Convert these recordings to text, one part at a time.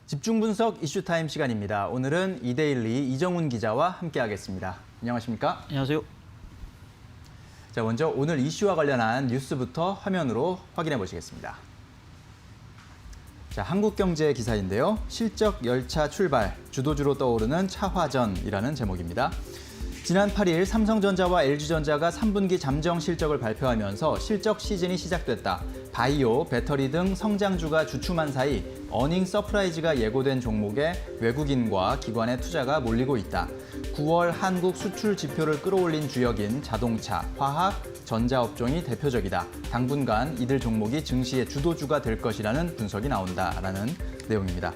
집중 분석 이슈타임 시간입니다. 오늘은 이데일리 이정훈 기자와 함께하겠습니다. 안녕하십니까? 안녕하세요. 자, 먼저 오늘 이슈와 관련한 뉴스부터 화면으로 확인해 보시겠습니다. 자, 한국경제 기사인데요. 실적 열차 출발, 주도주로 떠오르는 차화전이라는 제목입니다. 지난 8일 삼성전자와 LG전자가 3분기 잠정 실적을 발표하면서 실적 시즌이 시작됐다. 바이오, 배터리 등 성장주가 주춤한 사이 어닝 서프라이즈가 예고된 종목에 외국인과 기관의 투자가 몰리고 있다. 9월 한국 수출 지표를 끌어올린 주역인 자동차, 화학, 전자업종이 대표적이다. 당분간 이들 종목이 증시의 주도주가 될 것이라는 분석이 나온다라는 내용입니다.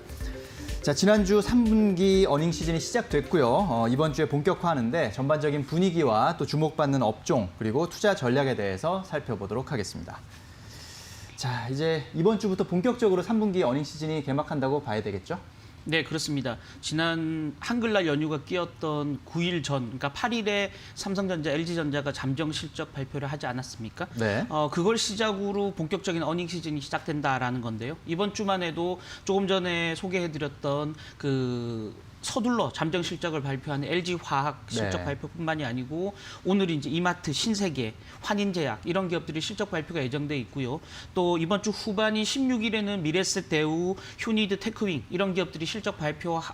자, 지난주 3분기 어닝 시즌이 시작됐고요. 이번 주에 본격화하는데 전반적인 분위기와 또 주목받는 업종 그리고 투자 전략에 대해서 살펴보도록 하겠습니다. 자, 이제 이번 주부터 본격적으로 3분기 어닝 시즌이 개막한다고 봐야 되겠죠? 네, 그렇습니다. 지난 한글날 연휴가 끼었던 9일 전, 그러니까 8일에 삼성전자, LG전자가 잠정 실적 발표를 하지 않았습니까? 네. 그걸 시작으로 본격적인 어닝 시즌이 시작된다라는 건데요. 이번 주만 해도 조금 전에 소개해드렸던 서둘러 잠정 실적을 발표한 LG화학 실적 네. 발표뿐만이 아니고 오늘 이제 이마트, 신세계, 환인제약 이런 기업들이 실적 발표가 예정돼 있고요. 또 이번 주 후반인 16일에는 미래에셋 대우, 휴니드, 테크윙 이런 기업들이 실적 발표할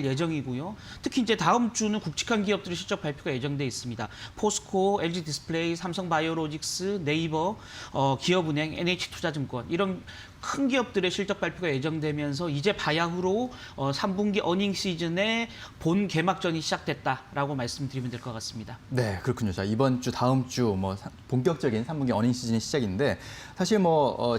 예정이고요. 특히 이제 다음 주는 굵직한 기업들이 실적 발표가 예정돼 있습니다. 포스코, LG디스플레이, 삼성바이오로직스, 네이버, 기업은행, NH투자증권 이런 큰 기업들의 실적 발표가 예정되면서 이제 바야흐로 3분기 어닝 시즌의 본 개막전이 시작됐다라고 말씀드리면 될 것 같습니다. 네, 그렇군요. 자, 이번 주, 다음 주 본격적인 3분기 어닝 시즌이 시작인데 사실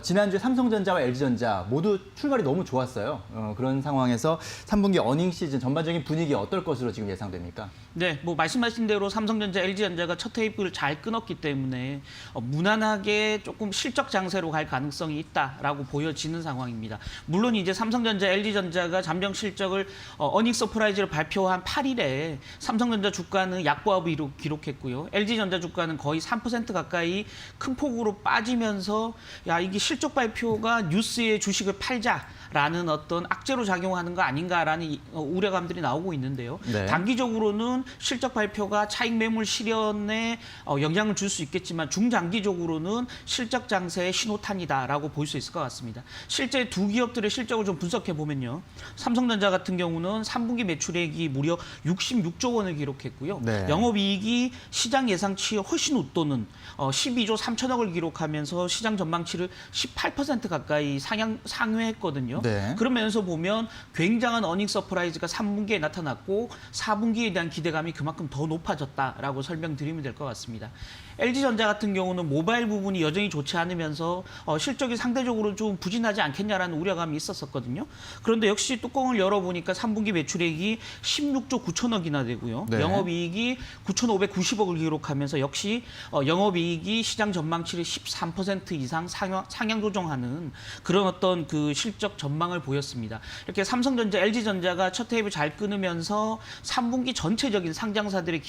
지난주에 삼성전자와 LG전자 모두 출발이 너무 좋았어요. 그런 상황에서 3분기 어닝 시즌 전반적인 분위기 어떨 것으로 지금 예상됩니까? 네, 말씀하신 대로 삼성전자, LG전자가 첫 테이프를 잘 끊었기 때문에 무난하게 조금 실적 장세로 갈 가능성이 있다라고 보여지는 상황입니다. 물론 이제 삼성전자, LG전자가 잠정 실적을 어닝 서프라이즈를 발표한 8일에 삼성전자 주가는 약보합을 기록했고요. LG전자 주가는 거의 3% 가까이 큰 폭으로 빠지면서 이게 실적 발표가 뉴스에 주식을 팔자라는 어떤 악재로 작용하는 거 아닌가라는 우려감들이 나오고 있는데요. 네. 단기적으로는 실적 발표가 차익 매물 실현에 영향을 줄 수 있겠지만 중장기적으로는 실적 장세의 신호탄이다라고 볼 수 있을 것 같습니다. 실제 두 기업들의 실적을 좀 분석해 보면요. 삼성전자 같은 경우는 3분기 매출액이 무려 66조 원을 기록했고요. 네. 영업이익이 시장 예상치에 훨씬 웃도는 12조 3천억을 기록하면서 시장 전망치를 18% 가까이 상회했거든요. 네. 그러면서 보면 굉장한 어닝 서프라이즈가 3분기에 나타났고 4분기에 대한 기대감이 그만큼 더 높아졌다라고 설명드리면 될 것 같습니다. LG전자 같은 경우는 모바일 부분이 여전히 좋지 않으면서 실적이 상대적으로 좀 부진하지 않겠냐라는 우려감이 있었거든요. 그런데 역시 뚜껑을 열어보니까 3분기 매출액이 16조 9천억이나 되고요. 네. 영업이익이 9,590억을 기록하면서 역시 영업이익이 시장 전망치를 13% 이상 상향 조정하는 그런 어떤 그 실적 전망을 보였습니다. 이렇게 삼성전자, LG전자가 첫 테이프 잘 끊으면서 3분기 전체적인 상장사들의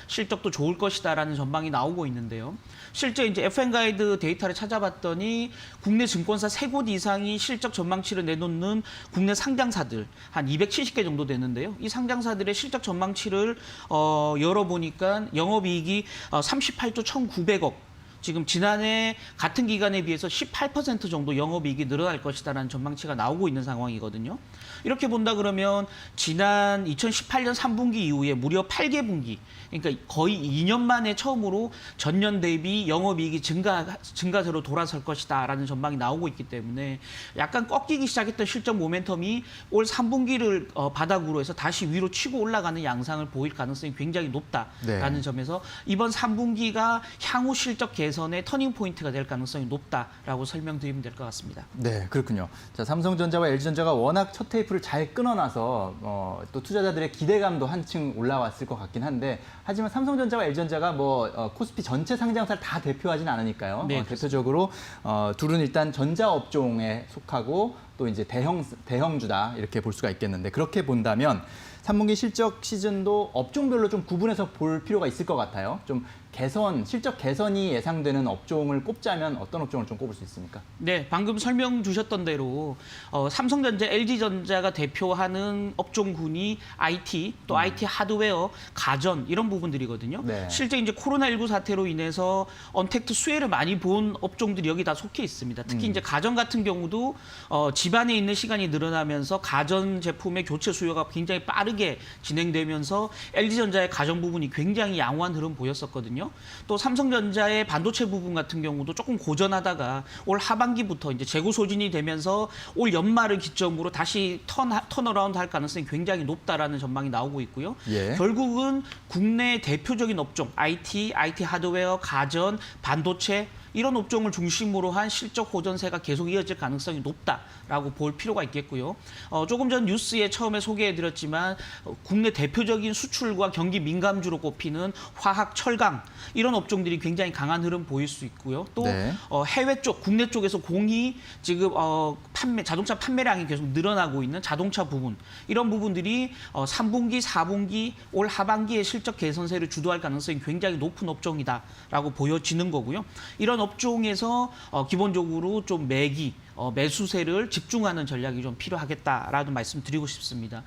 실적도 좋을 것이다라는 전망이 나오고 있는데요. 실제 이제 FN가이드 데이터를 찾아봤더니 국내 증권사 3곳 이상이 실적 전망치를 내놓는 국내 상장사들 한 270개 정도 되는데요. 이 상장사들의 실적 전망치를 열어보니까 영업이익이 38조 1,900억. 지금 지난해 같은 기간에 비해서 18% 정도 영업이익이 늘어날 것이다라는 전망치가 나오고 있는 상황이거든요. 이렇게 본다 그러면 지난 2018년 3분기 이후에 무려 8개 분기, 그러니까 거의 2년 만에 처음으로 전년 대비 영업이익이 증가세로 돌아설 것이다라는 전망이 나오고 있기 때문에 약간 꺾이기 시작했던 실적 모멘텀이 올 3분기를 바닥으로 해서 다시 위로 치고 올라가는 양상을 보일 가능성이 굉장히 높다라는 네. 점에서 이번 3분기가 향후 실적 개선의 터닝 포인트가 될 가능성이 높다라고 설명드리면 될 것 같습니다. 네, 그렇군요. 자, 삼성전자와 LG전자가 워낙 첫 테이프를 잘 끊어놔서 또 투자자들의 기대감도 한층 올라왔을 것 같긴 한데 하지만 삼성전자와 LG전자가 코스피 전체 상장사를 다 대표하진 않으니까요. 네, 대표적으로 둘은 일단 전자업종에 속하고 또 이제 대형주다 이렇게 볼 수가 있겠는데 그렇게 본다면 3분기 실적 시즌도 업종별로 좀 구분해서 볼 필요가 있을 것 같아요. 좀 실적 개선이 예상되는 업종을 꼽자면 어떤 업종을 좀 꼽을 수 있습니까? 네, 방금 설명 주셨던 대로 삼성전자, LG전자가 대표하는 업종군이 IT, 또 IT 하드웨어, 가전 이런 부분들이거든요. 네. 실제 이제 코로나19 사태로 인해서 언택트 수혜를 많이 본 업종들이 여기 다 속해 있습니다. 특히 이제 가전 같은 경우도 집안에 있는 시간이 늘어나면서 가전 제품의 교체 수요가 굉장히 빠르게 진행되면서 LG전자의 가전 부분이 굉장히 양호한 흐름 보였었거든요. 또 삼성전자의 반도체 부분 같은 경우도 조금 고전하다가 올 하반기부터 이제 재고 소진이 되면서 올 연말을 기점으로 다시 턴어라운드 할 가능성이 굉장히 높다라는 전망이 나오고 있고요. 예. 결국은 국내 대표적인 업종 IT 하드웨어, 가전, 반도체 이런 업종을 중심으로 한 실적 호전세가 계속 이어질 가능성이 높다라고 볼 필요가 있겠고요. 조금 전 뉴스에 처음에 소개해드렸지만 국내 대표적인 수출과 경기 민감주로 꼽히는 화학, 철강 이런 업종들이 굉장히 강한 흐름 보일 수 있고요. 또 네. 해외 쪽, 국내 쪽에서 공이 지금 자동차 판매량이 계속 늘어나고 있는 자동차 부분 이런 부분들이 3분기, 4분기, 올 하반기에 실적 개선세를 주도할 가능성이 굉장히 높은 업종이다라고 보여지는 거고요. 이런 업종에서 기본적으로 좀 매수세를 집중하는 전략이 좀 필요하겠다라는 말씀 드리고 싶습니다.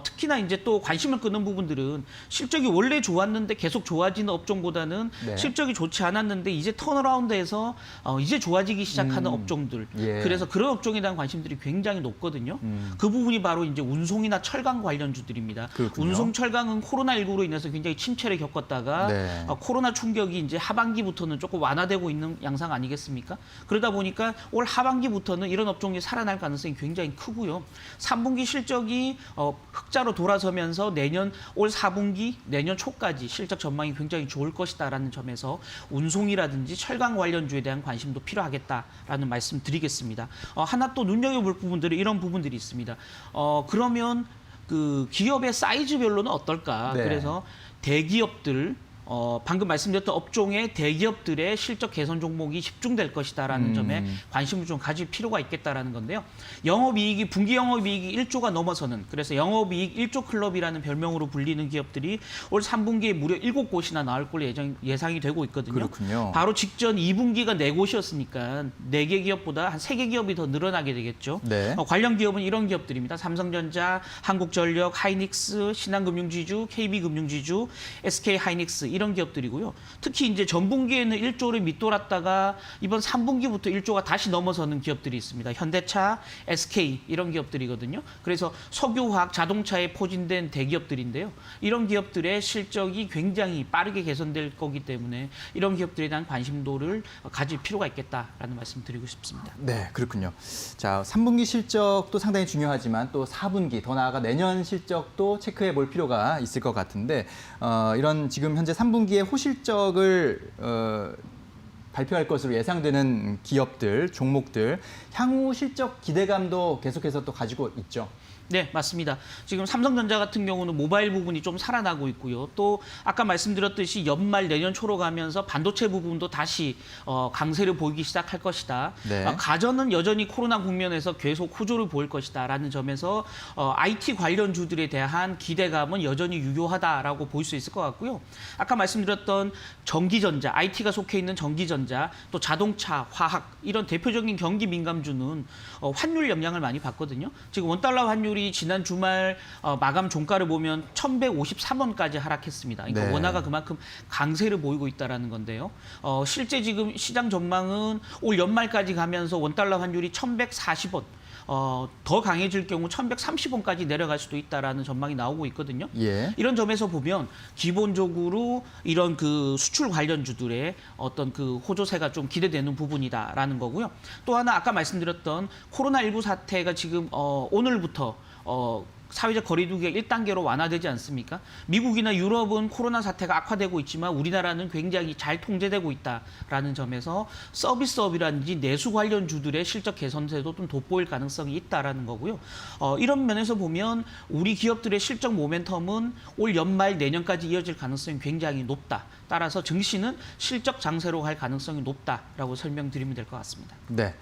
특히나 이제 또 관심을 끄는 부분들은 실적이 원래 좋았는데 계속 좋아지는 업종보다는 네. 실적이 좋지 않았는데 이제 턴어라운드에서 이제 좋아지기 시작하는 업종들. 예. 그래서 그런 업종에 대한 관심들이 굉장히 높거든요. 그 부분이 바로 이제 운송이나 철강 관련주들입니다. 그렇군요. 운송 철강은 코로나19로 인해서 굉장히 침체를 겪었다가 네. 코로나 충격이 이제 하반기부터는 조금 완화되고 있는 양상 아니겠습니까? 그러다 보니까 올 하반기부터는 이런 업종이 살아날 가능성이 굉장히 크고요. 3분기 실적이 흑자로 돌아서면서 올 4분기, 내년 초까지 실적 전망이 굉장히 좋을 것이다라는 점에서 운송이라든지 철강 관련주에 대한 관심도 필요하겠다라는 말씀 드리겠습니다. 하나 또 눈여겨볼 부분들이 이런 부분들이 있습니다. 그러면 그 기업의 사이즈별로는 어떨까? 네. 그래서 대기업들 방금 말씀드렸던 업종의 대기업들의 실적 개선 종목이 집중될 것이다라는 점에 관심을 좀 가질 필요가 있겠다라는 건데요. 분기 영업이익이 1조가 넘어서는 그래서 영업이익 1조 클럽이라는 별명으로 불리는 기업들이 올 3분기에 무려 7곳이나 나올 걸로 예상이 되고 있거든요. 그렇군요. 바로 직전 2분기가 4곳이었으니까 4개 기업보다 한 3개 기업이 더 늘어나게 되겠죠. 네. 관련 기업은 이런 기업들입니다. 삼성전자, 한국전력, 하이닉스, 신한금융지주, KB금융지주, SK하이닉스 이런 기업들이고요. 특히 이제 전분기에는 1조를 밑돌았다가 이번 3분기부터 1조가 다시 넘어서는 기업들이 있습니다. 현대차, SK 이런 기업들이거든요. 그래서 석유화학, 자동차에 포진된 대기업들인데요. 이런 기업들의 실적이 굉장히 빠르게 개선될 거기 때문에 이런 기업들에 대한 관심도를 가질 필요가 있겠다라는 말씀 드리고 싶습니다. 네, 그렇군요. 자, 3분기 실적도 상당히 중요하지만 또 4분기, 더 나아가 내년 실적도 체크해 볼 필요가 있을 것 같은데 이런 지금 현재 3분기에 호실적을 발표할 것으로 예상되는 기업들, 종목들, 향후 실적 기대감도 계속해서 또 가지고 있죠. 네, 맞습니다. 지금 삼성전자 같은 경우는 모바일 부분이 좀 살아나고 있고요. 또 아까 말씀드렸듯이 연말 내년 초로 가면서 반도체 부분도 다시 강세를 보이기 시작할 것이다. 네. 가전은 여전히 코로나 국면에서 계속 호조를 보일 것이다라는 점에서 IT 관련주들에 대한 기대감은 여전히 유효하다라고 볼 수 있을 것 같고요. 아까 말씀드렸던 전기전자, IT가 속해 있는 전기전자, 또 자동차, 화학 이런 대표적인 경기 민감주는 환율 영향을 많이 받거든요. 지금 원달러 환율이 지난 주말 마감 종가를 보면 1,153원까지 하락했습니다. 그러니까 네. 원화가 그만큼 강세를 보이고 있다는 건데요. 실제 지금 시장 전망은 올 연말까지 가면서 원달러 환율이 1,140원, 더 강해질 경우 1,130원까지 내려갈 수도 있다라는 전망이 나오고 있거든요. 예. 이런 점에서 보면 기본적으로 이런 그 수출 관련주들의 어떤 그 호조세가 좀 기대되는 부분이다라는 거고요. 또 하나 아까 말씀드렸던 코로나19 사태가 지금 오늘부터 사회적 거리두기가 1단계로 완화되지 않습니까? 미국이나 유럽은 코로나 사태가 악화되고 있지만 우리나라는 굉장히 잘 통제되고 있다라는 점에서 서비스업이라든지 내수 관련주들의 실적 개선세도 좀 돋보일 가능성이 있다라는 거고요. 이런 면에서 보면 우리 기업들의 실적 모멘텀은 올 연말 내년까지 이어질 가능성이 굉장히 높다. 따라서 증시는 실적 장세로 갈 가능성이 높다라고 설명드리면 될 것 같습니다. 네.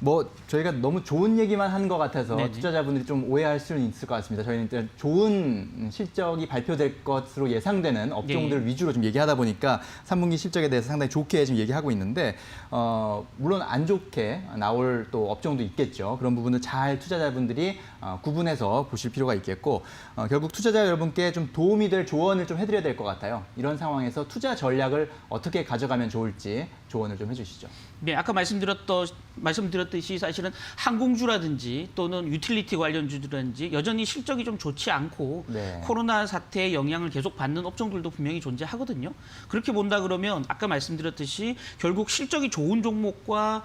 뭐 저희가 너무 좋은 얘기만 한 것 같아서 네네. 투자자분들이 좀 오해할 수는 있을 것 같습니다. 저희는 일단 좋은 실적이 발표될 것으로 예상되는 업종들 네. 위주로 좀 얘기하다 보니까 3분기 실적에 대해서 상당히 좋게 지금 얘기하고 있는데 물론 안 좋게 나올 또 업종도 있겠죠. 그런 부분을 잘 투자자분들이 구분해서 보실 필요가 있겠고 결국 투자자 여러분께 좀 도움이 될 조언을 좀 해드려야 될 것 같아요. 이런 상황에서 투자 전략을 어떻게 가져가면 좋을지 조언을 좀 해주시죠. 네, 아까 말씀드렸듯이 사실은 항공주라든지 또는 유틸리티 관련주라든지 여전히 실적이 좀 좋지 않고 네. 코로나 사태의 영향을 계속 받는 업종들도 분명히 존재하거든요. 그렇게 본다 그러면 아까 말씀드렸듯이 결국 실적이 좋은 종목과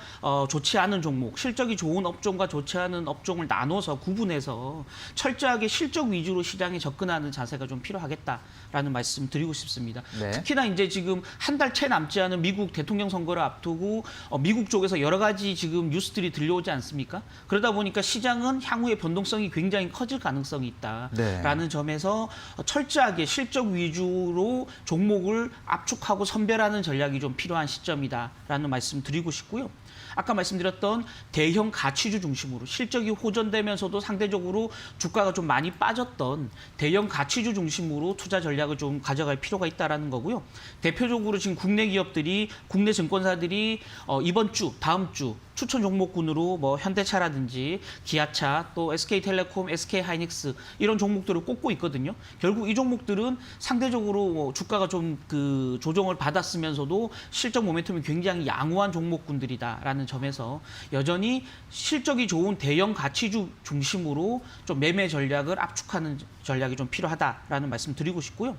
좋지 않은 종목, 실적이 좋은 업종과 좋지 않은 업종을 나눠서 구분해서 철저하게 실적 위주로 시장에 접근하는 자세가 좀 필요하겠다라는 말씀 드리고 싶습니다. 네. 특히나 이제 지금 한 달 채 남지 않은 미국 대통령 선거를 앞두고 미국 쪽에서 여러 가지 지금 뉴스들이 들려오지 않습니까? 그러다 보니까 시장은 향후의 변동성이 굉장히 커질 가능성이 있다라는 네. 점에서 철저하게 실적 위주로 종목을 압축하고 선별하는 전략이 좀 필요한 시점이다라는 말씀 드리고 싶고요. 아까 말씀드렸던 대형 가치주 중심으로 실적이 호전되면서도 상대적으로 주가가 좀 많이 빠졌던 대형 가치주 중심으로 투자 전략을 좀 가져갈 필요가 있다라는 거고요. 대표적으로 지금 국내 기업들이 국내 증권사들이 이번 주, 다음 주 추천 종목군으로 뭐 현대차라든지 기아차 또 SK텔레콤, SK하이닉스 이런 종목들을 꼽고 있거든요. 결국 이 종목들은 상대적으로 뭐 주가가 좀 그 조정을 받았으면서도 실적 모멘텀이 굉장히 양호한 종목군들이다라는 점에서 여전히 실적이 좋은 대형 가치주 중심으로 좀 매매 전략을 압축하는 전략이 좀 필요하다라는 말씀 드리고 싶고요.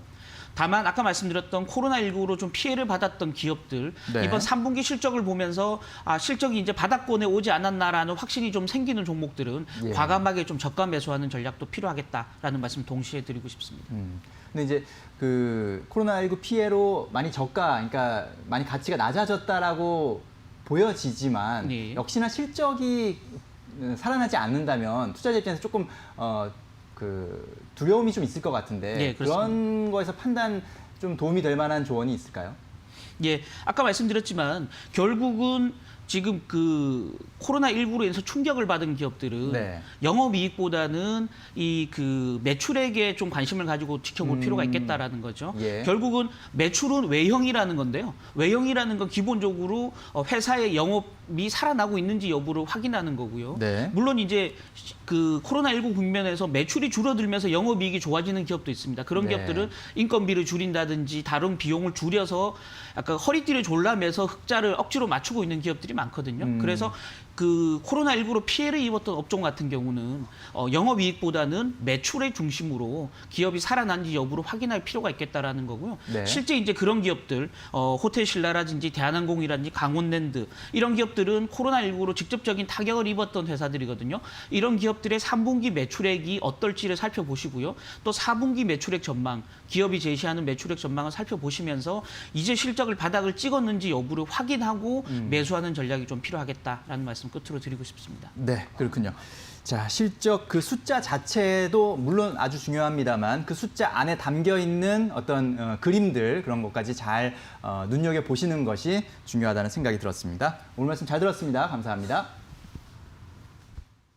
다만 아까 말씀드렸던 코로나19로 좀 피해를 받았던 기업들 네. 이번 3분기 실적을 보면서 실적이 이제 바닥권에 오지 않았나라는 확신이 좀 생기는 종목들은 예. 과감하게 좀 저가 매수하는 전략도 필요하겠다라는 말씀 동시에 드리고 싶습니다. 근데 이제 그 코로나19 피해로 많이 그러니까 많이 가치가 낮아졌다라고 보여지지만 네. 역시나 실적이 살아나지 않는다면 투자자 입장에서 조금 그 두려움이 좀 있을 것 같은데 네, 그런 거에서 판단 좀 도움이 될 만한 조언이 있을까요? 예, 아까 말씀드렸지만 결국은 지금 그 코로나19로 인해서 충격을 받은 기업들은 네. 영업이익보다는 이 그 매출액에 좀 관심을 가지고 지켜볼 필요가 있겠다라는 거죠. 예. 결국은 매출은 외형이라는 건데요. 외형이라는 건 기본적으로 회사의 영업이 살아나고 있는지 여부를 확인하는 거고요. 네. 물론 이제 그 코로나19 국면에서 매출이 줄어들면서 영업이익이 좋아지는 기업도 있습니다. 그런 네. 기업들은 인건비를 줄인다든지 다른 비용을 줄여서 약간 허리띠를 졸라매서 흑자를 억지로 맞추고 있는 기업들이 많거든요. 그래서 그 코로나19로 피해를 입었던 업종 같은 경우는 영업이익보다는 매출의 중심으로 기업이 살아난지 여부를 확인할 필요가 있겠다라는 거고요. 네. 실제 이제 그런 기업들, 호텔신라라든지 대한항공이라든지 강원랜드 이런 기업들은 코로나19로 직접적인 타격을 입었던 회사들이거든요. 이런 기업들의 3분기 매출액이 어떨지를 살펴보시고요. 또 4분기 매출액 전망, 기업이 제시하는 매출액 전망을 살펴보시면서 이제 실적을 바닥을 찍었는지 여부를 확인하고 매수하는 전략이 좀 필요하겠다라는 말씀 끝으로 드리고 싶습니다. 네, 그렇군요. 자, 실적 그 숫자 자체도 물론 아주 중요합니다만 그 숫자 안에 담겨 있는 어떤 그림들 그런 것까지 잘 눈여겨 보시는 것이 중요하다는 생각이 들었습니다. 오늘 말씀 잘 들었습니다. 감사합니다.